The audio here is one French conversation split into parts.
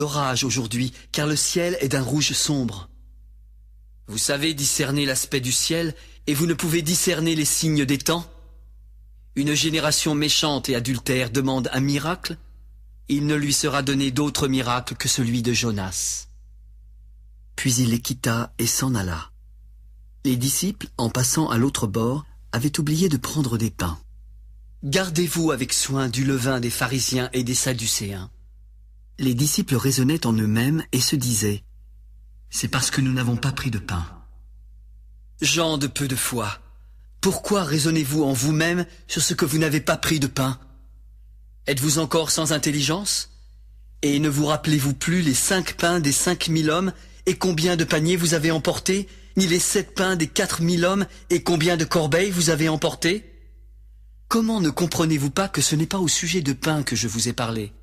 Orage aujourd'hui, car le ciel est d'un rouge sombre. Vous savez discerner l'aspect du ciel, et vous ne pouvez discerner les signes des temps? Une génération méchante et adultère demande un miracle? Il ne lui sera donné d'autre miracle que celui de Jonas. Puis il les quitta et s'en alla. Les disciples, en passant à l'autre bord, avaient oublié de prendre des pains. Gardez-vous avec soin du levain des pharisiens et des sadducéens. Les disciples raisonnaient en eux-mêmes et se disaient « C'est parce que nous n'avons pas pris de pain. » Gens de peu de foi, pourquoi raisonnez-vous en vous-même sur ce que vous n'avez pas pris de pain? Êtes-vous encore sans intelligence? Et ne vous rappelez-vous plus les 5 pains des 5000 hommes et combien de paniers vous avez emportés, ni les 7 pains des 4000 hommes et combien de corbeilles vous avez emportés? Comment ne comprenez-vous pas que ce n'est pas au sujet de pain que je vous ai parlé?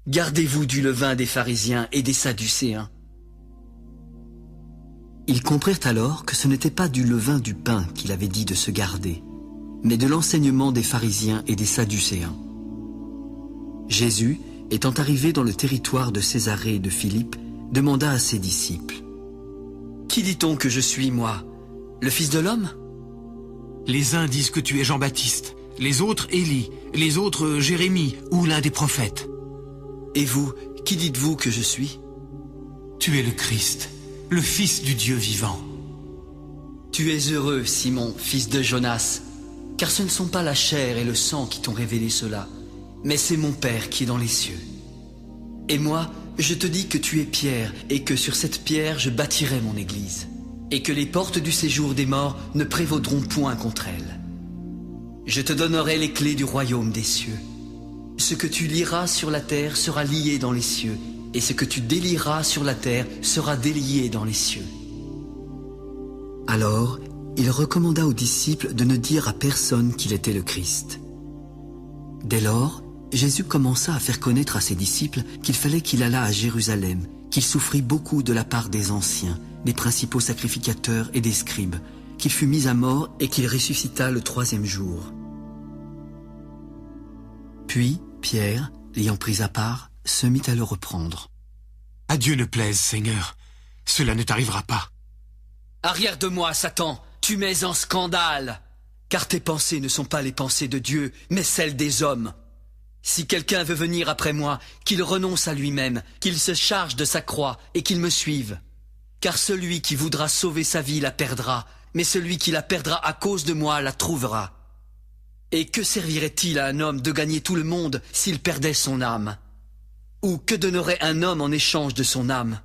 Gardez-vous du levain des pharisiens et des sadducéens. Ils comprirent alors que ce n'était pas du levain du pain qu'il avait dit de se garder, mais de l'enseignement des pharisiens et des sadducéens. Jésus, étant arrivé dans le territoire de Césarée et de Philippe, demanda à ses disciples « Qui dit-on que je suis, moi? Le Fils de l'homme » Les uns disent que tu es Jean-Baptiste, les autres Élie, les autres Jérémie ou l'un des prophètes. Et vous, qui dites-vous que je suis? Tu es le Christ, le Fils du Dieu vivant. Tu es heureux, Simon, fils de Jonas, car ce ne sont pas la chair et le sang qui t'ont révélé cela, mais c'est mon Père qui est dans les cieux. Et moi, je te dis que tu es Pierre, et que sur cette pierre je bâtirai mon église, et que les portes du séjour des morts ne prévaudront point contre elle. Je te donnerai les clés du royaume des cieux. Ce que tu lieras sur la terre sera lié dans les cieux, et ce que tu délieras sur la terre sera délié dans les cieux. Alors, il recommanda aux disciples de ne dire à personne qu'il était le Christ. Dès lors, Jésus commença à faire connaître à ses disciples qu'il fallait qu'il allât à Jérusalem, qu'il souffrit beaucoup de la part des anciens, des principaux sacrificateurs et des scribes, qu'il fut mis à mort et qu'il ressuscita le 3e jour. Puis, Pierre, l'ayant pris à part, se mit à le reprendre. « À Dieu ne plaise, Seigneur, cela ne t'arrivera pas. » « Arrière de moi, Satan, tu mets en scandale, car tes pensées ne sont pas les pensées de Dieu, mais celles des hommes. Si quelqu'un veut venir après moi, qu'il renonce à lui-même, qu'il se charge de sa croix et qu'il me suive. Car celui qui voudra sauver sa vie la perdra, mais celui qui la perdra à cause de moi la trouvera. Et que servirait-il à un homme de gagner tout le monde s'il perdait son âme? Ou que donnerait un homme en échange de son âme?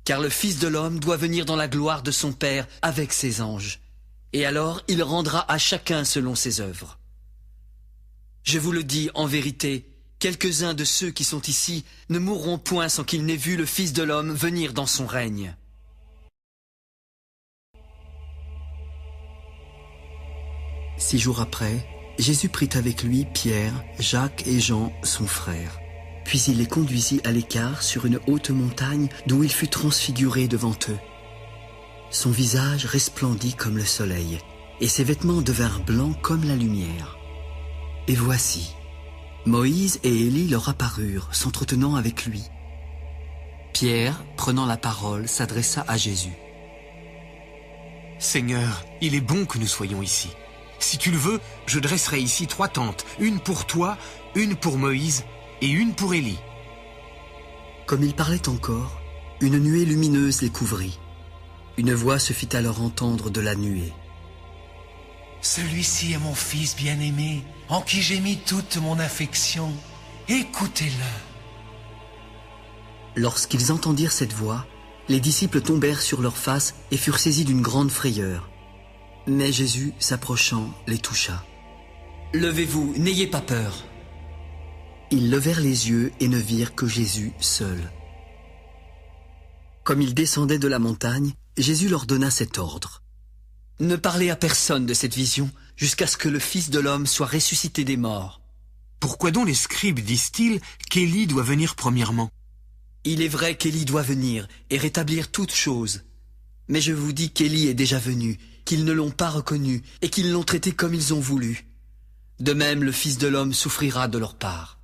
Car le Fils de l'homme doit venir dans la gloire de son Père avec ses anges. Et alors il rendra à chacun selon ses œuvres. Je vous le dis en vérité, quelques-uns de ceux qui sont ici ne mourront point sans qu'ils n'aient vu le Fils de l'homme venir dans son règne. « 6 jours après, Jésus prit avec lui Pierre, Jacques et Jean, son frère. Puis il les conduisit à l'écart sur une haute montagne d'où il fut transfiguré devant eux. Son visage resplendit comme le soleil, et ses vêtements devinrent blancs comme la lumière. Et voici, Moïse et Élie leur apparurent, s'entretenant avec lui. Pierre, prenant la parole, s'adressa à Jésus. « Seigneur, il est bon que nous soyons ici. Si tu le veux, je dresserai ici 3 tentes, une pour toi, une pour Moïse et une pour Élie. » Comme il parlait encore, une nuée lumineuse les couvrit. Une voix se fit alors entendre de la nuée. « Celui-ci est mon fils bien-aimé, en qui j'ai mis toute mon affection. Écoutez-le. » Lorsqu'ils entendirent cette voix, les disciples tombèrent sur leurs faces et furent saisis d'une grande frayeur. Mais Jésus, s'approchant, les toucha. « Levez-vous, n'ayez pas peur. » Ils levèrent les yeux et ne virent que Jésus seul. Comme ils descendaient de la montagne, Jésus leur donna cet ordre. « Ne parlez à personne de cette vision jusqu'à ce que le Fils de l'homme soit ressuscité des morts. » Pourquoi donc les scribes disent-ils qu'Élie doit venir premièrement? Il est vrai qu'Élie doit venir et rétablir toutes choses. Mais je vous dis qu'Élie est déjà venu, qu'ils ne l'ont pas reconnu et qu'ils l'ont traité comme ils ont voulu. De même, le Fils de l'homme souffrira de leur part.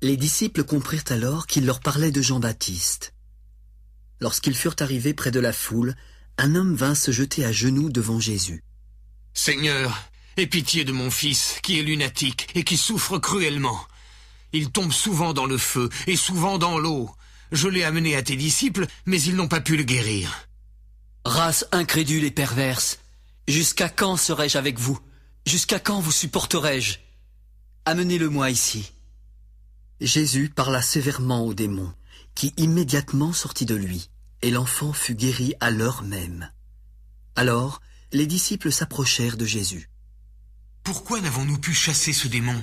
Les disciples comprirent alors qu'il leur parlait de Jean-Baptiste. Lorsqu'ils furent arrivés près de la foule, un homme vint se jeter à genoux devant Jésus. « Seigneur, aie pitié de mon fils, qui est lunatique et qui souffre cruellement. Il tombe souvent dans le feu et souvent dans l'eau. Je l'ai amené à tes disciples, mais ils n'ont pas pu le guérir. » Race incrédule et perverse, jusqu'à quand serai-je avec vous? Jusqu'à quand vous supporterai-je? Amenez-le-moi ici. Jésus parla sévèrement au démon, qui immédiatement sortit de lui, et l'enfant fut guéri à l'heure même. Alors, les disciples s'approchèrent de Jésus. « Pourquoi n'avons-nous pu chasser ce démon? »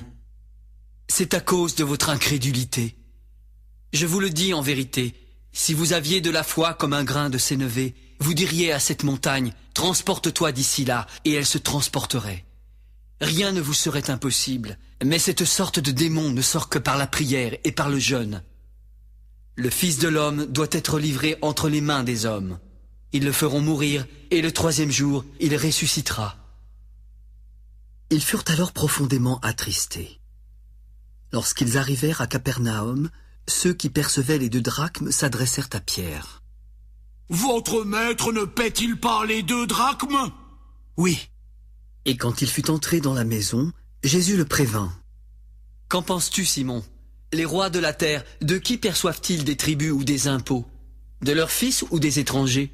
« C'est à cause de votre incrédulité. Je vous le dis en vérité, si vous aviez de la foi comme un grain de sénévé, vous diriez à cette montagne, « Transporte-toi d'ici là », et elle se transporterait. Rien ne vous serait impossible, mais cette sorte de démon ne sort que par la prière et par le jeûne. Le Fils de l'homme doit être livré entre les mains des hommes. Ils le feront mourir, et le 3e jour, il ressuscitera. » Ils furent alors profondément attristés. Lorsqu'ils arrivèrent à Capernaum, ceux qui percevaient les 2 drachmes s'adressèrent à Pierre. « Votre maître ne paie-t-il pas les 2 drachmes ?» ?»« Oui. » Et quand il fut entré dans la maison, Jésus le prévint. « Qu'en penses-tu, Simon? Les rois de la terre, de qui perçoivent-ils des tributs ou des impôts? De leurs fils ou des étrangers? » ?»«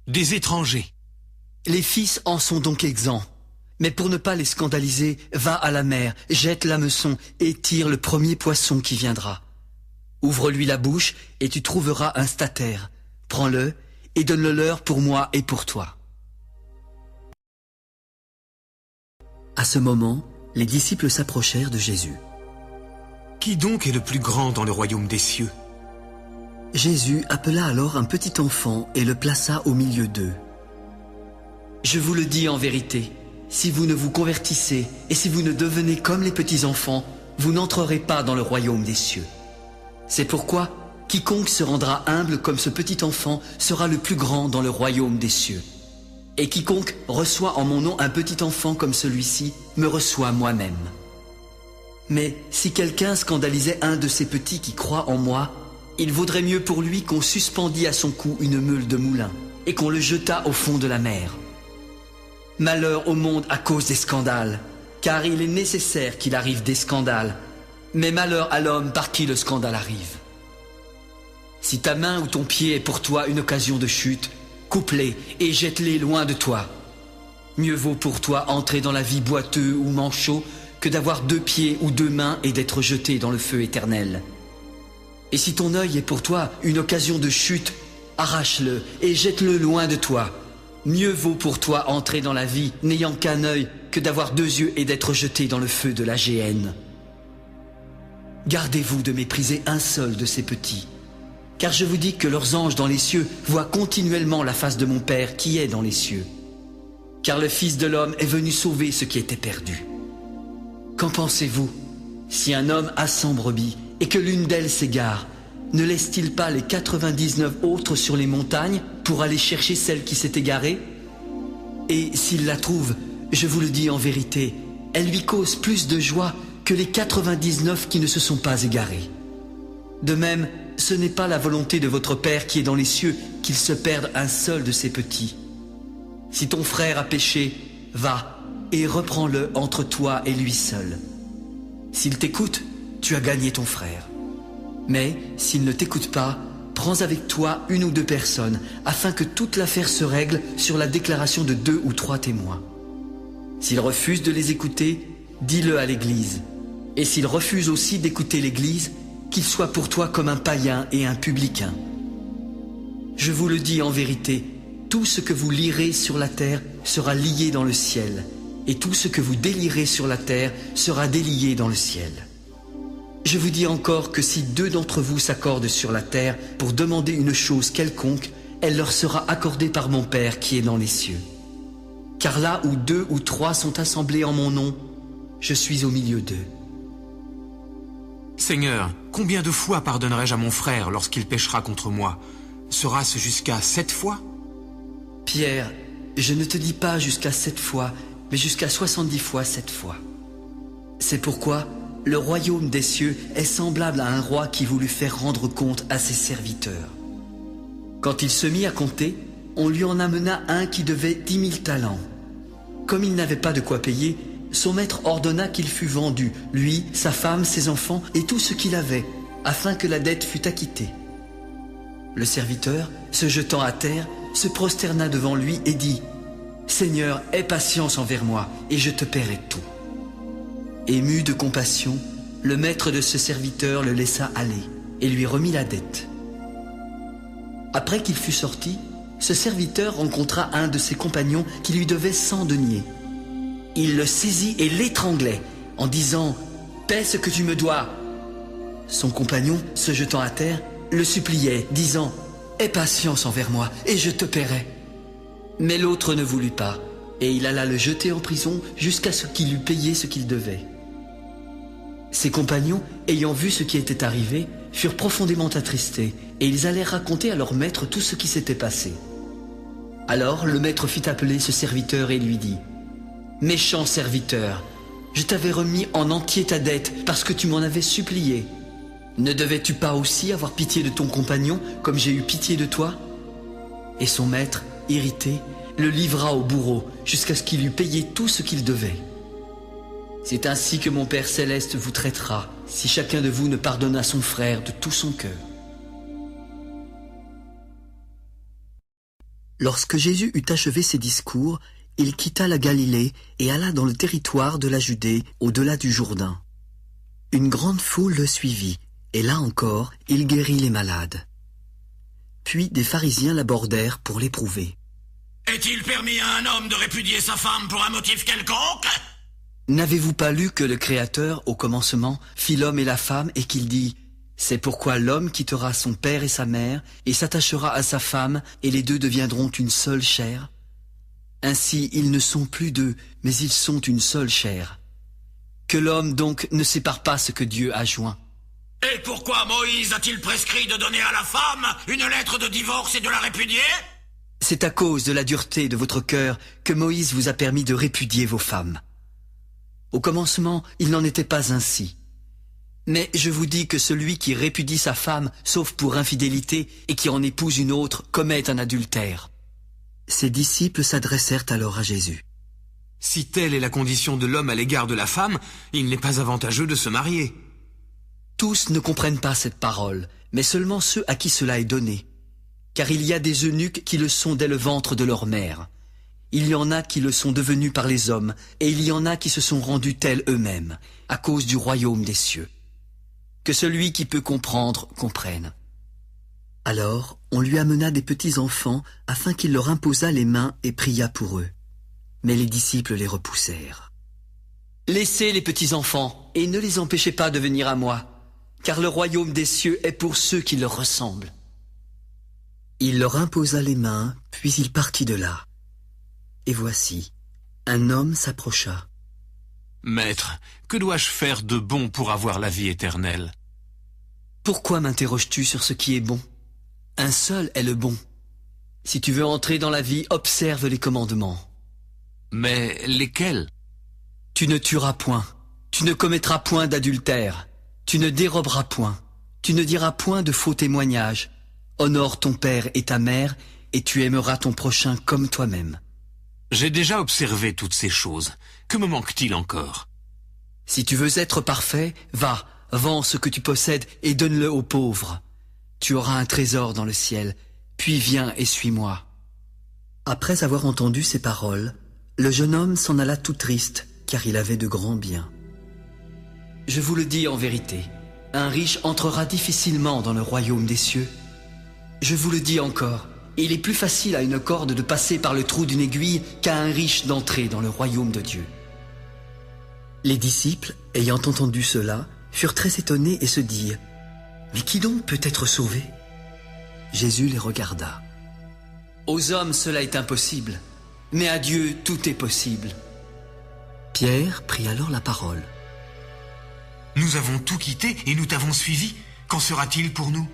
Des étrangers. » »« Les fils en sont donc exempts. Mais pour ne pas les scandaliser, va à la mer, jette l'hameçon et tire le premier poisson qui viendra. Ouvre-lui la bouche et tu trouveras un statère. Prends-le et donne-le leur pour moi et pour toi. » À ce moment, les disciples s'approchèrent de Jésus. « Qui donc est le plus grand dans le royaume des cieux ?» Jésus appela alors un petit enfant et le plaça au milieu d'eux. « Je vous le dis en vérité, si vous ne vous convertissez et si vous ne devenez comme les petits-enfants, vous n'entrerez pas dans le royaume des cieux. C'est pourquoi quiconque se rendra humble comme ce petit enfant sera le plus grand dans le royaume des cieux. Et quiconque reçoit en mon nom un petit enfant comme celui-ci me reçoit moi-même. Mais si quelqu'un scandalisait un de ces petits qui croient en moi, il vaudrait mieux pour lui qu'on suspendît à son cou une meule de moulin et qu'on le jetât au fond de la mer. Malheur au monde à cause des scandales, car il est nécessaire qu'il arrive des scandales, mais malheur à l'homme par qui le scandale arrive. Si ta main ou ton pied est pour toi une occasion de chute, coupe-les et jette-les loin de toi. Mieux vaut pour toi entrer dans la vie boiteux ou manchot que d'avoir 2 pieds ou 2 mains et d'être jeté dans le feu éternel. Et si ton œil est pour toi une occasion de chute, arrache-le et jette-le loin de toi. Mieux vaut pour toi entrer dans la vie n'ayant qu'un œil que d'avoir 2 yeux et d'être jeté dans le feu de la géhenne. Gardez-vous de mépriser un seul de ces petits, car je vous dis que leurs anges dans les cieux voient continuellement la face de mon Père qui est dans les cieux. Car le Fils de l'homme est venu sauver ce qui était perdu. Qu'en pensez-vous? Si un homme a 100 brebis et que l'une d'elles s'égare, ne laisse-t-il pas les 99 autres sur les montagnes pour aller chercher celle qui s'est égarée? Et s'il la trouve, je vous le dis en vérité, elle lui cause plus de joie que les 99 qui ne se sont pas égarés. De même, ce n'est pas la volonté de votre Père qui est dans les cieux qu'il se perde un seul de ses petits. Si ton frère a péché, va et reprends-le entre toi et lui seul. S'il t'écoute, tu as gagné ton frère. Mais s'il ne t'écoute pas, prends avec toi 1 ou 2 personnes, afin que toute l'affaire se règle sur la déclaration de 2 ou 3 témoins. S'il refuse de les écouter, dis-le à l'Église. Et s'il refuse aussi d'écouter l'Église, qu'il soit pour toi comme un païen et un publicain. Je vous le dis en vérité, tout ce que vous lirez sur la terre sera lié dans le ciel, et tout ce que vous délierez sur la terre sera délié dans le ciel. Je vous dis encore que si 2 d'entre vous s'accordent sur la terre pour demander une chose quelconque, elle leur sera accordée par mon Père qui est dans les cieux. Car là où 2 ou 3 sont assemblés en mon nom, je suis au milieu d'eux. Seigneur, combien de fois pardonnerai-je à mon frère lorsqu'il péchera contre moi? Sera-ce jusqu'à 7 fois? Pierre, je ne te dis pas jusqu'à 7 fois, mais jusqu'à 70 fois 7 fois. C'est pourquoi, le royaume des cieux est semblable à un roi qui voulut faire rendre compte à ses serviteurs. Quand il se mit à compter, on lui en amena un qui devait 10 000 talents. Comme il n'avait pas de quoi payer, son maître ordonna qu'il fût vendu, lui, sa femme, ses enfants et tout ce qu'il avait, afin que la dette fût acquittée. Le serviteur, se jetant à terre, se prosterna devant lui et dit « Seigneur, aie patience envers moi, et je te paierai tout. » Ému de compassion, le maître de ce serviteur le laissa aller et lui remit la dette. Après qu'il fut sorti, ce serviteur rencontra un de ses compagnons qui lui devait 100 deniers. Il le saisit et l'étranglait en disant « Paie ce que tu me dois !» Son compagnon, se jetant à terre, le suppliait, disant « Aie patience envers moi, et je te paierai. » Mais l'autre ne voulut pas, et il alla le jeter en prison jusqu'à ce qu'il eût payé ce qu'il devait. Ses compagnons, ayant vu ce qui était arrivé, furent profondément attristés, et ils allèrent raconter à leur maître tout ce qui s'était passé. Alors le maître fit appeler ce serviteur et lui dit « Méchant serviteur, je t'avais remis en entier ta dette parce que tu m'en avais supplié. Ne devais-tu pas aussi avoir pitié de ton compagnon comme j'ai eu pitié de toi ?» Et son maître, irrité, le livra au bourreau jusqu'à ce qu'il eût payé tout ce qu'il devait. C'est ainsi que mon Père céleste vous traitera si chacun de vous ne pardonne à son frère de tout son cœur. Lorsque Jésus eut achevé ses discours, il quitta la Galilée et alla dans le territoire de la Judée, au-delà du Jourdain. Une grande foule le suivit, et là encore, il guérit les malades. Puis des pharisiens l'abordèrent pour l'éprouver. « Est-il permis à un homme de répudier sa femme pour un motif quelconque ?» N'avez-vous pas lu que le Créateur, au commencement, fit l'homme et la femme et qu'il dit « C'est pourquoi l'homme quittera son père et sa mère et s'attachera à sa femme et les deux deviendront une seule chair. Ainsi ils ne sont plus deux, mais ils sont une seule chair. Que l'homme donc ne sépare pas ce que Dieu a joint. » Et pourquoi Moïse a-t-il prescrit de donner à la femme une lettre de divorce et de la répudier? C'est à cause de la dureté de votre cœur que Moïse vous a permis de répudier vos femmes. Au commencement, il n'en était pas ainsi. Mais je vous dis que celui qui répudie sa femme, sauf pour infidélité, et qui en épouse une autre, commet un adultère. Ses disciples s'adressèrent alors à Jésus. Si telle est la condition de l'homme à l'égard de la femme, il n'est pas avantageux de se marier. Tous ne comprennent pas cette parole, mais seulement ceux à qui cela est donné. Car il y a des eunuques qui le sont dès le ventre de leur mère. Il y en a qui le sont devenus par les hommes, et il y en a qui se sont rendus tels eux-mêmes, à cause du royaume des cieux. Que celui qui peut comprendre, comprenne. Alors, on lui amena des petits enfants, afin qu'il leur imposât les mains et pria pour eux. Mais les disciples les repoussèrent. Laissez les petits enfants, et ne les empêchez pas de venir à moi, car le royaume des cieux est pour ceux qui leur ressemblent. Il leur imposa les mains, puis il partit de là. Et voici, un homme s'approcha. « Maître, que dois-je faire de bon pour avoir la vie éternelle ?» « Pourquoi m'interroges-tu sur ce qui est bon? Un seul est le bon. Si tu veux entrer dans la vie, observe les commandements. »« Mais lesquels ?»« Tu ne tueras point, tu ne commettras point d'adultère, tu ne déroberas point, tu ne diras point de faux témoignages, honore ton père et ta mère, et tu aimeras ton prochain comme toi-même. » J'ai déjà observé toutes ces choses. Que me manque-t-il encore? Si tu veux être parfait, va, vends ce que tu possèdes et donne-le aux pauvres. Tu auras un trésor dans le ciel, puis viens et suis-moi. Après avoir entendu ces paroles, le jeune homme s'en alla tout triste, car il avait de grands biens. Je vous le dis en vérité, un riche entrera difficilement dans le royaume des cieux. Je vous le dis encore, il est plus facile à une corde de passer par le trou d'une aiguille qu'à un riche d'entrer dans le royaume de Dieu. Les disciples, ayant entendu cela, furent très étonnés et se dirent « Mais qui donc peut être sauvé ?» Jésus les regarda. « Aux hommes cela est impossible, mais à Dieu tout est possible. » Pierre prit alors la parole. « Nous avons tout quitté et nous t'avons suivi. Qu'en sera-t-il pour nous ?»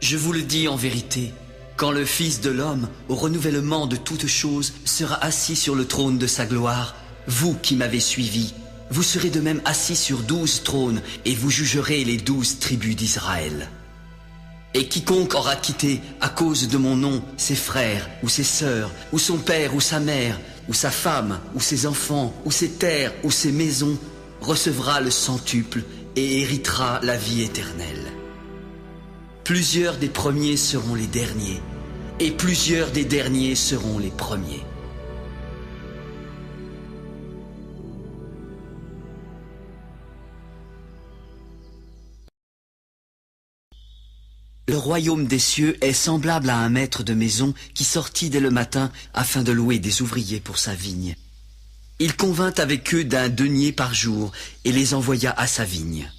Je vous le dis en vérité, quand le Fils de l'homme, au renouvellement de toutes choses, sera assis sur le trône de sa gloire, vous qui m'avez suivi, Vous serez de même assis sur 12 trônes, et vous jugerez les 12 tribus d'Israël. Et quiconque aura quitté à cause de mon nom ses frères, ou ses sœurs, ou son père, ou sa mère, ou sa femme, ou ses enfants, ou ses terres, ou ses maisons, recevra le centuple et héritera la vie éternelle. Plusieurs des premiers seront les derniers, et plusieurs des derniers seront les premiers. Le royaume des cieux est semblable à un maître de maison qui sortit dès le matin afin de louer des ouvriers pour sa vigne. Il convint avec eux d'un denier par jour et les envoya à sa vigne.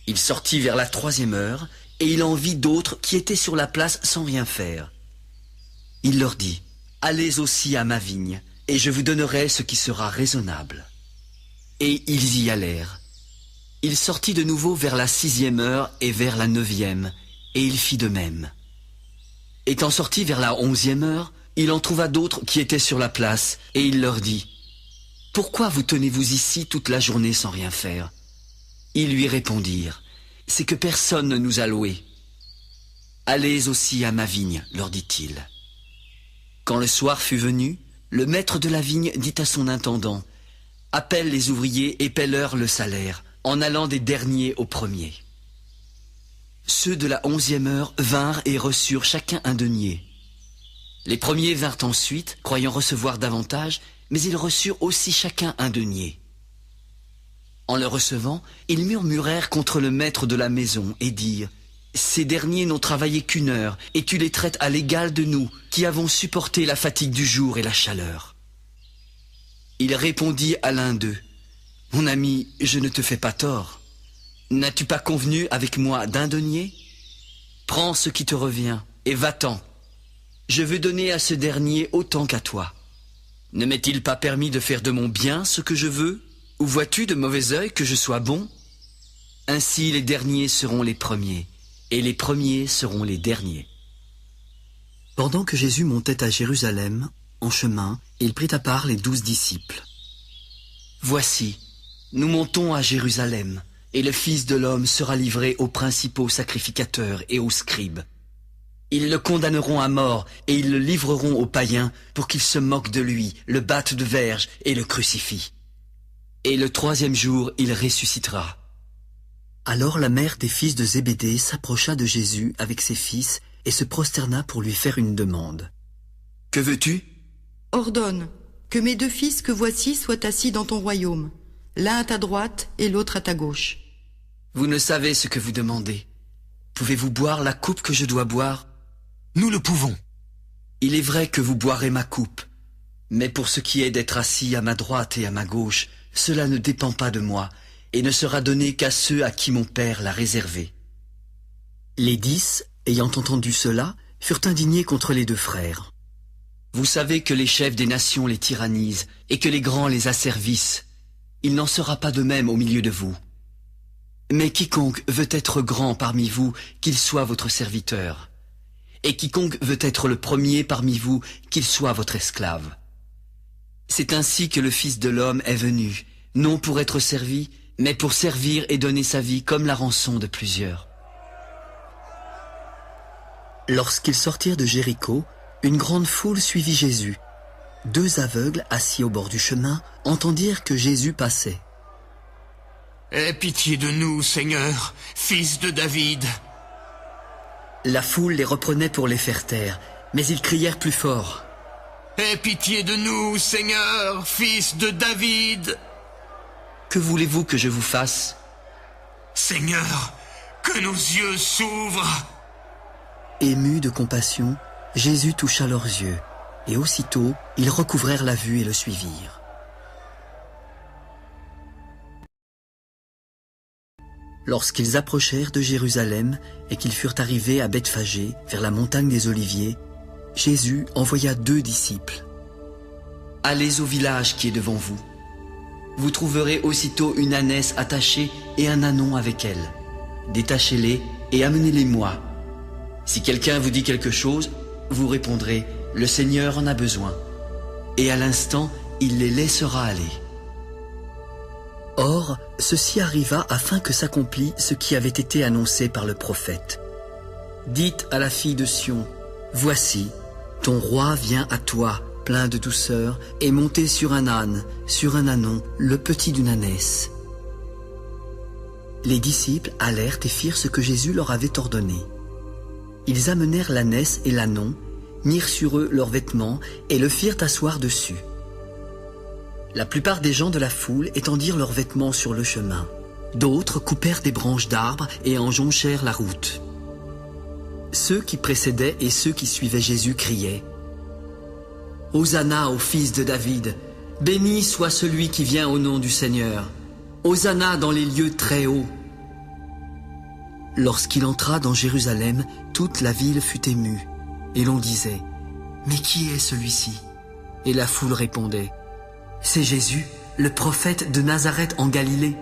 Il sortit vers la 3e heure et il en vit d'autres qui étaient sur la place sans rien faire. Il leur dit, « Allez aussi à ma vigne et je vous donnerai ce qui sera raisonnable. » Et ils y allèrent. Il sortit de nouveau vers la 6e heure et vers la 9e, et il fit de même. Étant sorti vers la 11e heure, il en trouva d'autres qui étaient sur la place, et il leur dit, « Pourquoi vous tenez-vous ici toute la journée sans rien faire ?» Ils lui répondirent, « C'est que personne ne nous a loués. »« Allez aussi à ma vigne, leur dit-il. » Quand le soir fut venu, le maître de la vigne dit à son intendant, « Appelle les ouvriers et paie-leur le salaire, en allant des derniers aux premiers. » Ceux de la 11e heure vinrent et reçurent chacun un denier. Les premiers vinrent ensuite, croyant recevoir davantage, mais ils reçurent aussi chacun un denier. En le recevant, ils murmurèrent contre le maître de la maison et dirent, « Ces derniers n'ont travaillé qu'1 heure, et tu les traites à l'égal de nous, qui avons supporté la fatigue du jour et la chaleur. » Il répondit à l'un d'eux, « Mon ami, je ne te fais pas tort. N'as-tu pas convenu avec moi d'un denier? Prends ce qui te revient, et va-t'en. Je veux donner à ce dernier autant qu'à toi. Ne m'est-il pas permis de faire de mon bien ce que je veux? Ou vois-tu de mauvais œil que je sois bon? Ainsi les derniers seront les premiers, et les premiers seront les derniers. » Pendant que Jésus montait à Jérusalem, en chemin, il prit à part les 12 disciples. « Voici, nous montons à Jérusalem, et le Fils de l'homme sera livré aux principaux sacrificateurs et aux scribes. Ils le condamneront à mort, et ils le livreront aux païens pour qu'ils se moquent de lui, le battent de verge et le crucifient. Et le 3e jour, il ressuscitera. » Alors la mère des fils de Zébédée s'approcha de Jésus avec ses fils et se prosterna pour lui faire une demande. « Que veux-tu ? » ?»« Ordonne que mes 2 fils que voici soient assis dans ton royaume, l'un à ta droite et l'autre à ta gauche. » « Vous ne savez ce que vous demandez. Pouvez-vous boire la coupe que je dois boire ? » ?»« Nous le pouvons. » »« Il est vrai que vous boirez ma coupe, mais pour ce qui est d'être assis à ma droite et à ma gauche, cela ne dépend pas de moi, et ne sera donné qu'à ceux à qui mon Père l'a réservé. » Les 10, ayant entendu cela, furent indignés contre les 2 frères. « Vous savez que les chefs des nations les tyrannisent, et que les grands les asservissent. Il n'en sera pas de même au milieu de vous. Mais quiconque veut être grand parmi vous, qu'il soit votre serviteur. Et quiconque veut être le premier parmi vous, qu'il soit votre esclave. C'est ainsi que le Fils de l'homme est venu, non pour être servi, mais pour servir et donner sa vie comme la rançon de plusieurs. » Lorsqu'ils sortirent de Jéricho, une grande foule suivit Jésus. 2 aveugles, assis au bord du chemin, entendirent que Jésus passait. « Aie pitié de nous, Seigneur, fils de David. » La foule les reprenait pour les faire taire, mais ils crièrent plus fort. « Aie pitié de nous, Seigneur, fils de David. » « Que voulez-vous que je vous fasse ? » ?»« Seigneur, que nos yeux s'ouvrent. » Ému de compassion, Jésus toucha leurs yeux, et aussitôt, ils recouvrèrent la vue et le suivirent. Lorsqu'ils approchèrent de Jérusalem et qu'ils furent arrivés à Bethphagée, vers la montagne des Oliviers, Jésus envoya 2 disciples. « Allez au village qui est devant vous. Vous trouverez aussitôt une ânesse attachée et un ânon avec elle. Détachez-les et amenez-les-moi. Si quelqu'un vous dit quelque chose, vous répondrez « Le Seigneur en a besoin ». Et à l'instant, il les laissera aller. Or, ceci arriva afin que s'accomplît ce qui avait été annoncé par le prophète. Dites à la fille de Sion, « Voici, ton roi vient à toi, plein de douceur, et monté sur un âne, sur un ânon, le petit d'une ânesse. » Les disciples allèrent et firent ce que Jésus leur avait ordonné. Ils amenèrent l'ânesse et l'ânon, mirent sur eux leurs vêtements et le firent asseoir dessus. La plupart des gens de la foule étendirent leurs vêtements sur le chemin. D'autres coupèrent des branches d'arbres et en jonchèrent la route. Ceux qui précédaient et ceux qui suivaient Jésus criaient « Hosanna au fils de David, béni soit celui qui vient au nom du Seigneur. Hosanna dans les lieux très hauts. » Lorsqu'il entra dans Jérusalem, toute la ville fut émue, et l'on disait « Mais qui est celui-ci » Et la foule répondait « C'est Jésus, le prophète de Nazareth en Galilée. »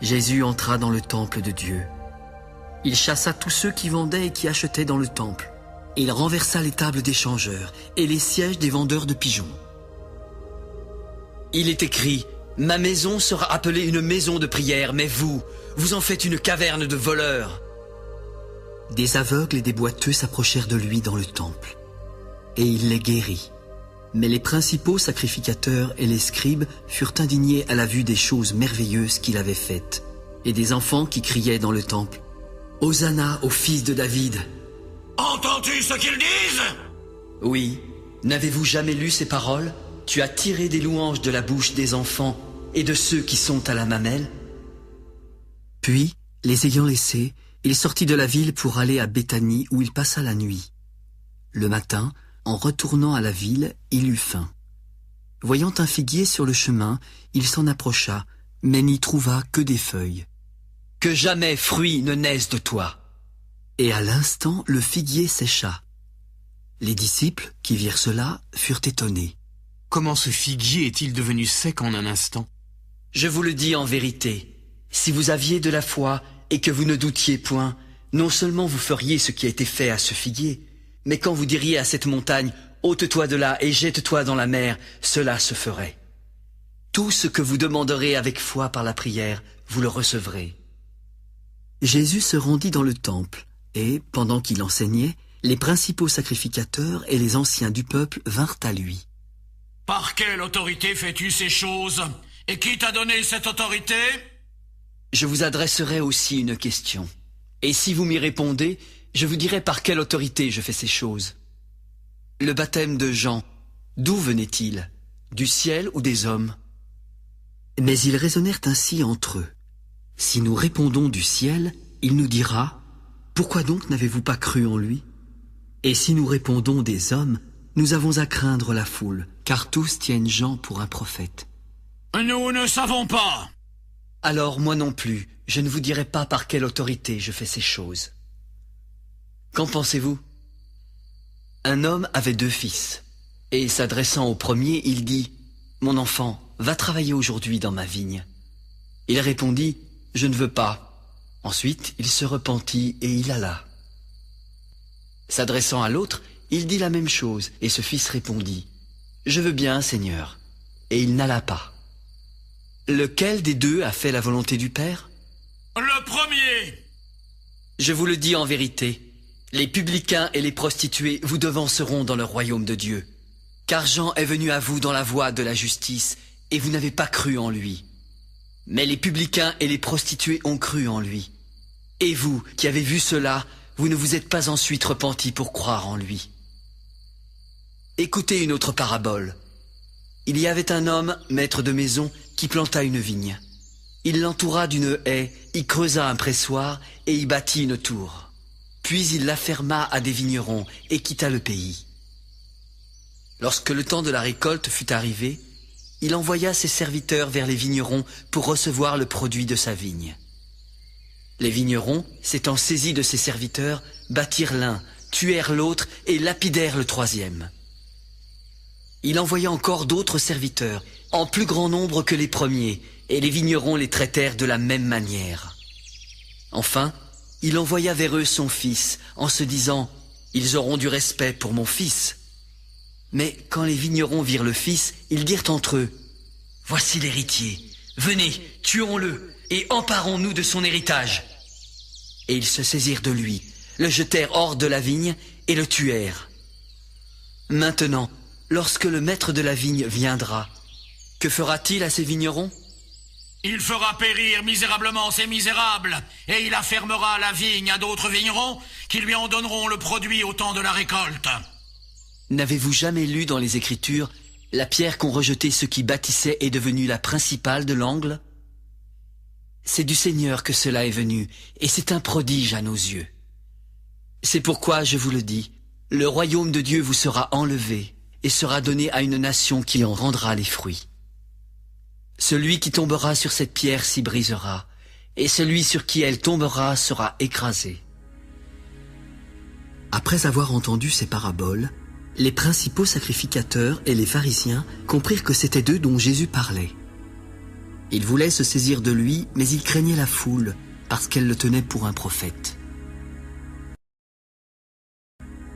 Jésus entra dans le temple de Dieu. Il chassa tous ceux qui vendaient et qui achetaient dans le temple. Il renversa les tables des changeurs et les sièges des vendeurs de pigeons. Il est écrit « Ma maison sera appelée une maison de prière, mais vous, vous en faites une caverne de voleurs. » Des aveugles et des boiteux s'approchèrent de lui dans le temple, et il les guérit. Mais les principaux sacrificateurs et les scribes furent indignés à la vue des choses merveilleuses qu'il avait faites, et des enfants qui criaient dans le temple « Hosanna au fils de David !» Entends-tu ce qu'ils disent? Oui, n'avez-vous jamais lu ces paroles? Tu as tiré des louanges de la bouche des enfants et de ceux qui sont à la mamelle. Puis, les ayant laissés, il sortit de la ville pour aller à Béthanie où il passa la nuit. Le matin, en retournant à la ville, il eut faim. Voyant un figuier sur le chemin, il s'en approcha, mais n'y trouva que des feuilles. « Que jamais fruit ne naisse de toi !» Et à l'instant, le figuier sécha. Les disciples, qui virent cela, furent étonnés. « Comment ce figuier est-il devenu sec en un instant ?» Je vous le dis en vérité, si vous aviez de la foi et que vous ne doutiez point, non seulement vous feriez ce qui a été fait à ce figuier, mais quand vous diriez à cette montagne, ôte-toi de là et jette-toi dans la mer, cela se ferait. Tout ce que vous demanderez avec foi par la prière, vous le recevrez. Jésus se rendit dans le temple, et, pendant qu'il enseignait, les principaux sacrificateurs et les anciens du peuple vinrent à lui. « Par quelle autorité fais-tu ces choses? Et qui t'a donné cette autorité ?» Je vous adresserai aussi une question. Et si vous m'y répondez, je vous dirai par quelle autorité je fais ces choses. Le baptême de Jean, d'où venait-il? Du ciel ou des hommes? Mais ils raisonnèrent ainsi entre eux. Si nous répondons du ciel, il nous dira « Pourquoi donc n'avez-vous pas cru en lui ?» Et si nous répondons des hommes, nous avons à craindre la foule, car tous tiennent Jean pour un prophète. « Nous ne savons pas. » Alors moi non plus, je ne vous dirai pas par quelle autorité je fais ces choses. Qu'en pensez-vous? Un homme avait 2 fils, et s'adressant au premier, il dit « Mon enfant, va travailler aujourd'hui dans ma vigne. » Il répondit « Je ne veux pas. » Ensuite, il se repentit et il alla. S'adressant à l'autre, il dit la même chose, et ce fils répondit « Je veux bien, Seigneur. » Et il n'alla pas. Lequel des 2 a fait la volonté du Père? Le premier. Je vous le dis en vérité, les publicains et les prostituées vous devanceront dans le royaume de Dieu. Car Jean est venu à vous dans la voie de la justice, et vous n'avez pas cru en lui. Mais les publicains et les prostituées ont cru en lui. Et vous, qui avez vu cela, vous ne vous êtes pas ensuite repentis pour croire en lui. Écoutez une autre parabole. Il y avait un homme, maître de maison, qui planta une vigne. Il l'entoura d'une haie, y creusa un pressoir et y bâtit une tour. Puis il la ferma à des vignerons et quitta le pays. Lorsque le temps de la récolte fut arrivé, il envoya ses serviteurs vers les vignerons pour recevoir le produit de sa vigne. Les vignerons, s'étant saisis de ses serviteurs, battirent l'un, tuèrent l'autre et lapidèrent le troisième. Il envoya encore d'autres serviteurs, en plus grand nombre que les premiers, et les vignerons les traitèrent de la même manière. Enfin, il envoya vers eux son fils, en se disant « Ils auront du respect pour mon fils. » Mais quand les vignerons virent le fils, ils dirent entre eux « Voici l'héritier, Venez, tuons-le, et emparons-nous de son héritage. » Et ils se saisirent de lui, le jetèrent hors de la vigne et le tuèrent. Maintenant, lorsque le maître de la vigne viendra, que fera-t-il à ces vignerons ? Il fera périr misérablement ces misérables, et il affermera la vigne à d'autres vignerons qui lui en donneront le produit au temps de la récolte. N'avez-vous jamais lu dans les Écritures la pierre qu'ont rejetée ceux qui bâtissaient est devenue la principale de l'angle ? C'est du Seigneur que cela est venu, et c'est un prodige à nos yeux. C'est pourquoi je vous le dis, le royaume de Dieu vous sera enlevé et sera donné à une nation qui en rendra les fruits. Celui qui tombera sur cette pierre s'y brisera, et celui sur qui elle tombera sera écrasé. » Après avoir entendu ces paraboles, les principaux sacrificateurs et les pharisiens comprirent que c'était d'eux dont Jésus parlait. Ils voulaient se saisir de lui, mais ils craignaient la foule, parce qu'elle le tenait pour un prophète.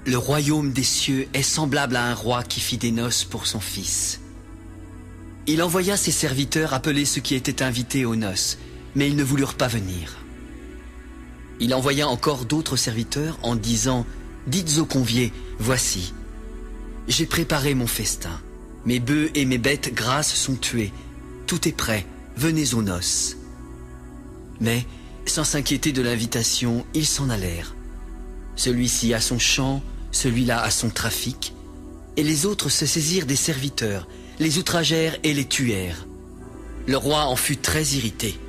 Le royaume des cieux est semblable à un roi qui fit des noces pour son fils. Il envoya ses serviteurs appeler ceux qui étaient invités aux noces, mais ils ne voulurent pas venir. Il envoya encore d'autres serviteurs en disant « Dites aux conviés, voici, j'ai préparé mon festin. Mes bœufs et mes bêtes grasses sont tués. Tout est prêt, venez aux noces. » Mais, sans s'inquiéter de l'invitation, ils s'en allèrent. Celui-ci à son champ, celui-là à son trafic, et les autres se saisirent des serviteurs, les outragèrent et les tuèrent. Le roi en fut très irrité.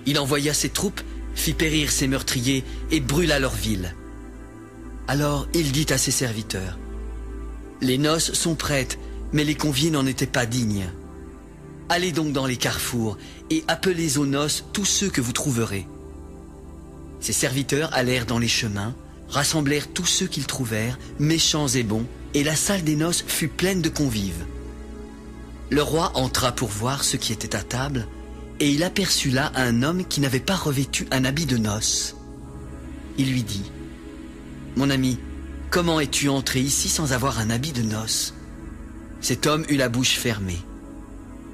Il envoya ses troupes, fit périr ses meurtriers et brûla leur ville. Alors il dit à ses serviteurs, « Les noces sont prêtes, mais les conviés n'en étaient pas dignes. Allez donc dans les carrefours et appelez aux noces tous ceux que vous trouverez. » Ses serviteurs allèrent dans les chemins, rassemblèrent tous ceux qu'ils trouvèrent, méchants et bons, et la salle des noces fut pleine de convives. Le roi entra pour voir ceux qui étaient à table, et il aperçut là un homme qui n'avait pas revêtu un habit de noces. Il lui dit, « Mon ami, comment es-tu entré ici sans avoir un habit de noces ?» Cet homme eut la bouche fermée.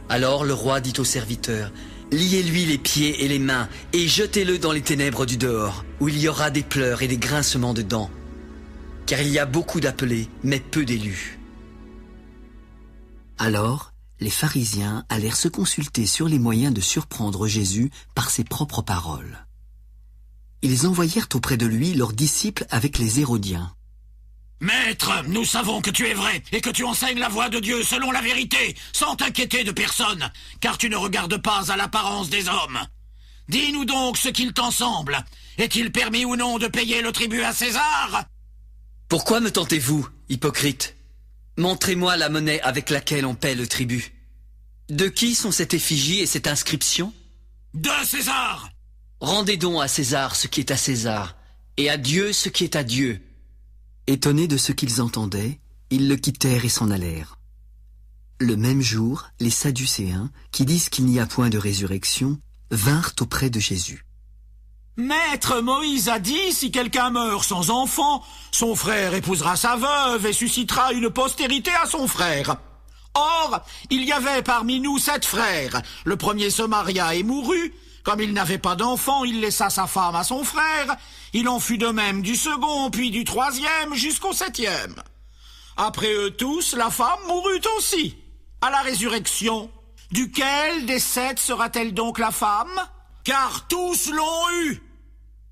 Alors le roi dit aux serviteurs, « Liez-lui les pieds et les mains, et jetez-le dans les ténèbres du dehors, où il y aura des pleurs et des grincements de dents. Car il y a beaucoup d'appelés, mais peu d'élus. » Alors, les pharisiens allèrent se consulter sur les moyens de surprendre Jésus par ses propres paroles. Ils envoyèrent auprès de lui leurs disciples avec les Hérodiens. « Maître, nous savons que tu es vrai et que tu enseignes la voie de Dieu selon la vérité, sans t'inquiéter de personne, car tu ne regardes pas à l'apparence des hommes. Dis-nous donc ce qu'il t'en semble. Est-il permis ou non de payer le tribut à César ?» « Pourquoi me tentez-vous, hypocrite ? Montrez-moi la monnaie avec laquelle on paie le tribut. De qui sont cette effigie et cette inscription ? » ?»« De César !»« Rendez donc à César ce qui est à César, et à Dieu ce qui est à Dieu. » Étonnés de ce qu'ils entendaient, ils le quittèrent et s'en allèrent. Le même jour, les Sadducéens, qui disent qu'il n'y a point de résurrection, vinrent auprès de Jésus. « Maître, Moïse a dit, si quelqu'un meurt sans enfant, son frère épousera sa veuve et suscitera une postérité à son frère. Or, il y avait parmi nous 7 frères. Le premier se maria et mourut. Comme il n'avait pas d'enfant, il laissa sa femme à son frère. Il en fut de même du second, puis du troisième, jusqu'au 7e. Après eux tous, la femme mourut aussi. À la résurrection, duquel des 7 sera-t-elle donc la femme ? Car tous l'ont eue. »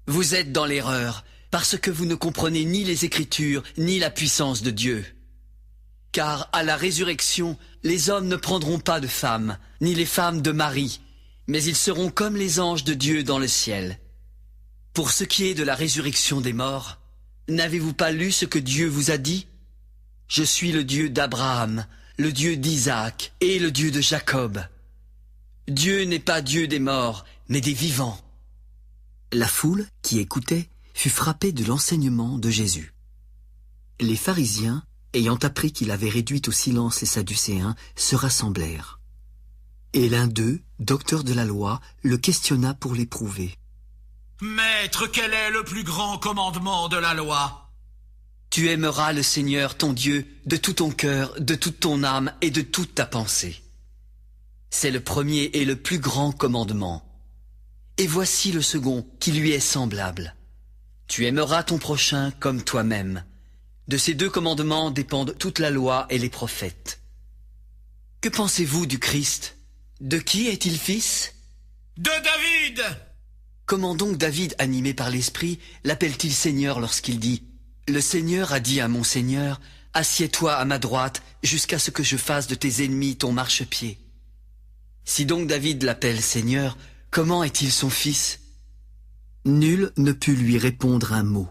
Vous êtes dans l'erreur, parce que vous ne comprenez ni les Écritures, ni la puissance de Dieu. Car à la résurrection, les hommes ne prendront pas de femmes, ni les femmes de mari, mais ils seront comme les anges de Dieu dans le ciel. Pour ce qui est de la résurrection des morts, n'avez-vous pas lu ce que Dieu vous a dit ? « Je suis le Dieu d'Abraham, le Dieu d'Isaac et le Dieu de Jacob. » Dieu n'est pas Dieu des morts, mais des vivants. La foule, qui écoutait, fut frappée de l'enseignement de Jésus. Les pharisiens, ayant appris qu'il avait réduit au silence les Sadducéens, se rassemblèrent. Et l'un d'eux, docteur de la loi, le questionna pour l'éprouver. « Maître, quel est le plus grand commandement de la loi ?» ?»« Tu aimeras le Seigneur ton Dieu de tout ton cœur, de toute ton âme et de toute ta pensée. » C'est le premier et le plus grand commandement. Et voici le second qui lui est semblable. Tu aimeras ton prochain comme toi-même. De ces 2 commandements dépendent toute la loi et les prophètes. Que pensez-vous du Christ? De qui est-il fils? De David! Comment donc David, animé par l'Esprit, l'appelle-t-il Seigneur lorsqu'il dit « Le Seigneur a dit à mon Seigneur, assieds-toi à ma droite jusqu'à ce que je fasse de tes ennemis ton marchepied » Si donc David l'appelle Seigneur, comment est-il son fils? Nul ne put lui répondre un mot.